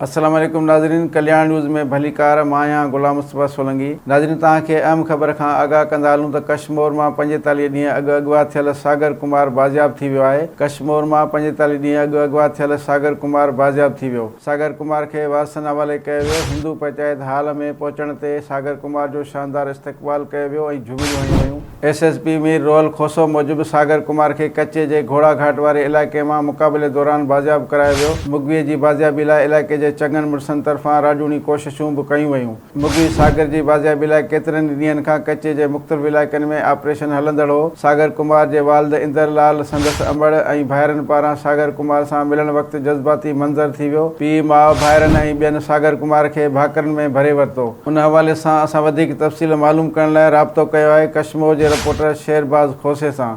अस्सलाम वालेकुम नाज़रीन, कल्याण न्यूज़ में भली कार मां आहियां गुलाम मुस्तफ़ा सोलंकी। नाज़रीन, तव्हांखे अहम ख़बर खां आगाह कंदा हलूं त कश्मीर मां 45 ॾींहं अॻु अगवा थियल सागर कुमार बाज़ियाब थी वियो आहे। कश्मीर मां 45 ॾींहं अॻु अगवा थियल सागर कुमार बाज़ियाब थी वियो। सागर कुमार खे वारसनि हवाले कयो वियो। हिंदू पंचायत हाल में पहुचण ते सागर कुमार जो शानदार इस्तक़बाल कयो वियो ऐं झूमिरियूं हयूं वयूं। SSP मीर रोहल खोसो मूजिबि सागर कुमार खे कच्चे जे घोड़ा घाट वारे इलाइक़े मां मुक़ाबले दौरान बाज़ियाब करायो वियो। मुगवीअ जी बाज़ियाबी लाइ इलाइक़े जे चङनि मुड़िसनि तरफ़ां राजूनी कोशिशूं बि कयूं वयूं। मुगवी सागर जी बाज़ियाबी लाइ केतिरनि ॾींहंनि खां कच्चे जे मुख़्तलिफ़ इलाइक़नि में ऑपरेशन हलंदड़ हो। सागर कुमार जे वालिद इंदरलाल संदसि अंबड़ ऐं भाइरनि पारां सागर कुमार सां मिलण वक़्तु जज़्बाती मंज़र थी वियो। पीउ माउ भाइरनि ऐं ॿियनि सागर कुमार खे भाकरनि में भरे वरितो। उन हवाले सां असां वधीक तफ़सील मालूम करण लाइ राब्तो कयो आहे कश्मीर जे रिपोर्टर शेरबाज़ खोसे सां।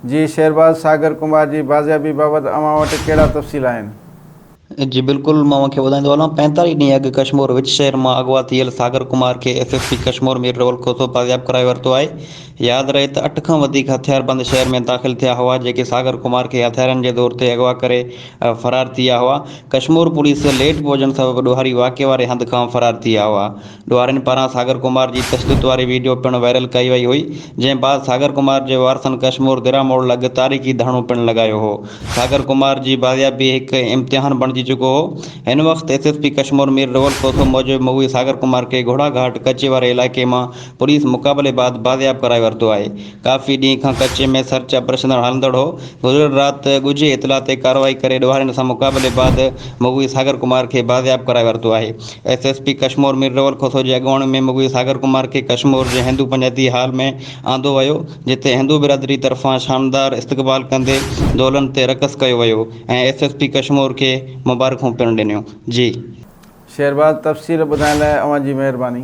जी शेरबाज़, सागर कुमार जी बाज़ियाबी बाबति अव्हां वटि कहिड़ा तफ़सील आहिनि? जी बिल्कुलु, मां मूंखे ॿुधाईंदो हलां। 45 ॾींहं अॻु कश्मीर विच शहर मां अगवा थियल सागर कुमार खे SSP कश्मीर मीर रोहल खोसो बाज़ियाब कराए वरितो आहे। यादि रहे त 8 खां वधीक हथियारबंद शहर में दाख़िल थिया हुआ, जेके सागर कुमार खे हथियारनि जे दौर ते अगवा करे फ़रार थी विया हुआ। कश्मीर पुलिस लेट पहुचण सबबि ॾोहारी वाक़े वारे हंधि खां फ़रार थी विया हुआ। ॾोहारियुनि पारां सागर कुमार जी तशदुद वारी वीडियो पिणु वायरल कई वई हुई, जंहिं बाद सागर कुमार जे वारसनि कश्मीर दिरा मोड़ लॻ तारीख़ी धरणो पिणु लॻायो हो। सागर कुमार जी बाज़ियाबी हिकु इम्तिहान बणिजी चुको हो। हिन वक़्तु SSP कश्मीर मीर रोहल खोसो मूजिबि मुगवी सागर कुमार खे घोड़ा घाट कच्चे वारे इलाइक़े मां पुलिस मुक़ाबले बाद बाज़ियाब कराए वरितो आहे। काफ़ी ॾींहं खां कच्चे में सर्च ऑपरेशन हलंदड़ हो। गुज़िरियल राति ॻुझे इतला ते कार्रवाई करे ॾोहारियुनि सां मुक़ाबले बाद मुगवी सागर कुमार खे बाज़ियाब कराए वरितो आहे। SSP कश्मीर मीर रोहल खोसो जी अॻुवाणी में मुगवी सागर कुमार खे कश्मीर जे हिंदू पंचायती हाल में आंदो वियो, जिते हिंदू बिरादरी तरफ़ां शानदार इस्तक़बाल कंदे दोलनि ते रक़स कयो वियो ऐं SSP कश्मीर खे मुबारकूं पिणु ॾिनियूं। जी शेरबाज़, तफ़सील ॿुधाइण लाइ अव्हां जी महिरबानी।